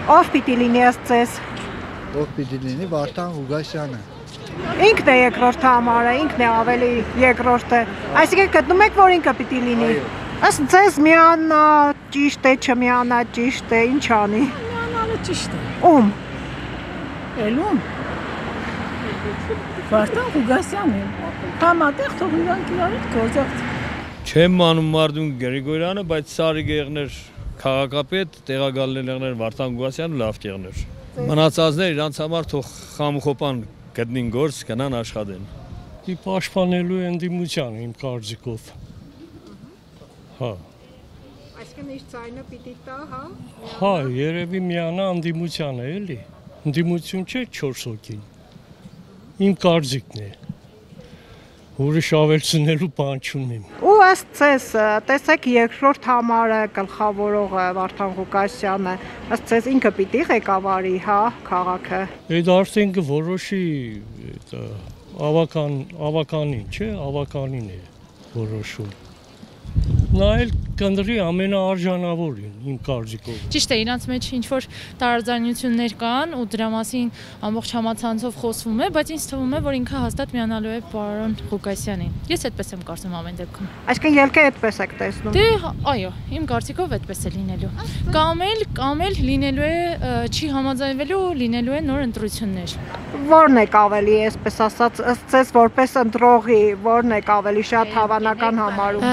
Ով պիտի լինի ըստ ձեզ։ Ով պիտի լինի Վարդան Ղուկասյանը։ Ինքն է երկրորդ համարը, ինքն է ավելի երկրորդը։ Այսինքն գտնում եք, որ ինքը պիտի լինի։ Ըստ ձեզ միանա ճիշտ է, չմիանա ճիշտ է, ինչ անի։ Միանալը ճիշտ է։ Ում։ Էլում։ Վարդան Ղուկասյանը։ Համատեղ թող իրանք իրար հետ գործակցեն։ Չեմ անում Մարդուն Գրիգորյանը, բայց Սարի գեղներ քաղաքապետ, տեղակալներ Վարդան Ղուկասյանը լավ գեղներ։ Մնացածներ իրանց համար թող խամուխոպան գտնին գործ, գնան աշխատեն։ Դի պաշտպանելու են դիմությանը իմ կարծիքով։ Հա։ Այսինքն իր ցայնը պիտի տա, հա։ Հա, երևի միանա անդիմությանը էլի։ Անդիմություն չէ 4 հոգին։ Իմ կարծիքն է։ Ուրիշ ավելցնելու բան չունեմ։ Ու ըստ ձեզ, տեսեք երկրորդ համարը գլխավորողը Վարդան Ղուկասյանը, ըստ ձեզ ինքը պիտի ղեկավարի, հա, քաղաքը։ Այդ արդեն կորոշի ավականին, չէ, ավականին է որոշում։ Նա էլ կնդրի ամենաարժանավորին իմ կարծիքով։ Ճիշտ է, իրանց մեջ ինչ-որ տարաձայնություններ կան ու դրա մասին ամբողջ համացանցով խոսվում է, բայց ինձ թվում է, որ ինքը հաստատ միանալու է պարոն Ղուկասյանին։ Ես այդպես եմ կարծում ամեն դեպքում։ Այսինքն ելքը այդպես եք տեսնում։ Դե, այո, իմ կարծիքով այդպես է լինելու։ Կամ էլ լինելու է, չի համաձայնվելու, լինելու է նոր ընտրություններ։ Որն եք ավելի, այսպես ասած, ըստ ձեզ որպես ընտրողի, որն եք ավելի շատ հավանական համարում։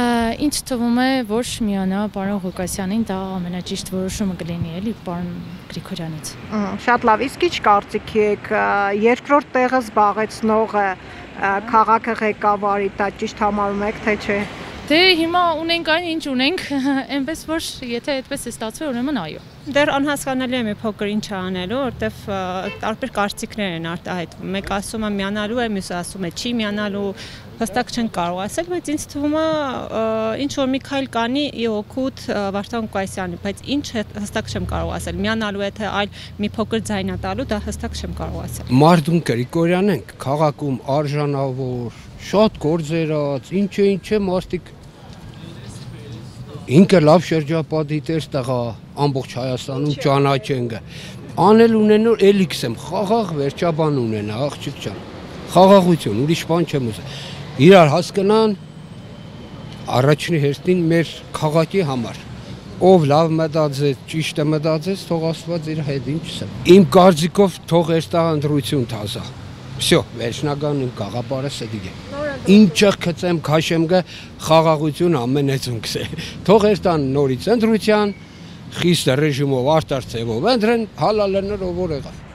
Ինձ թվում է, որ միանա պարոն Ղուկասյանին, դա ամենաճիշտ որոշումը կլինի էլի պարոն Գրիգորյանից։ Շատ լավ, իսկ ինչ կարծիքի եք երկրորդ տեղը զբաղեցնողը քաղաքը ղեկավարի, դա ճիշտ համարում եք, թե չէ։ Դե հիմա ունենք այն ինչ ունենք, այնպես որ եթե այդպես է ստացվել, ուրեմն այո։ Դեռ անհասկանալի է մի փոքր ինչ անելու, որտեվ տարբեր կարծիքներ են արտահայտվում։ Մեկ ասում է միանալու է, մյուսը ասում է չի միանալու, հստակ չեն կարող ասել, բայց ինձ թվում է ինչ որ մի քայլ կանի ի օգուտ Վարդան Ղուկասյանի, բայց ինչ հստակ չեմ կարող ասել։ Միանալու է թե այլ մի փոքր ձայնա տալու, դա հստակ չեմ կարող ասել։ Մարդուն Գրիգորյանն ենք քաղաքում արժանավոր, շատ գործերած, ինչ մարդիկ ինքը լավ շրջապատի տեր տղա ամբողջ Հայաստանում ճանաչեն գա։ Անել ունենոր էլիքս եմ, խաղաղ վերջաբան ունենա, աղջիկ ջան։ Խաղաղություն, ուրիշ բան չեմ ուզում։ Իրար հասկանան առաջնի հերթին մեր քաղաքի համար։ Ով լավ մտածեց, ճիշտ է մտածեց, թող Աստված իր հետ ինչս է։ Իմ կարծիքով թող երթա ընտրություն թազա։ Всё, վերջնական իմ գաղափարը սա է։ Ինչը քծեմ, քաշեմ գա խաղաղություն ամենեցուն կսե։ Թող երթան նորից ընտրության, խիստ ռեժիմով արտարծևով ընտրեն, հալալներ ով որ եղավ։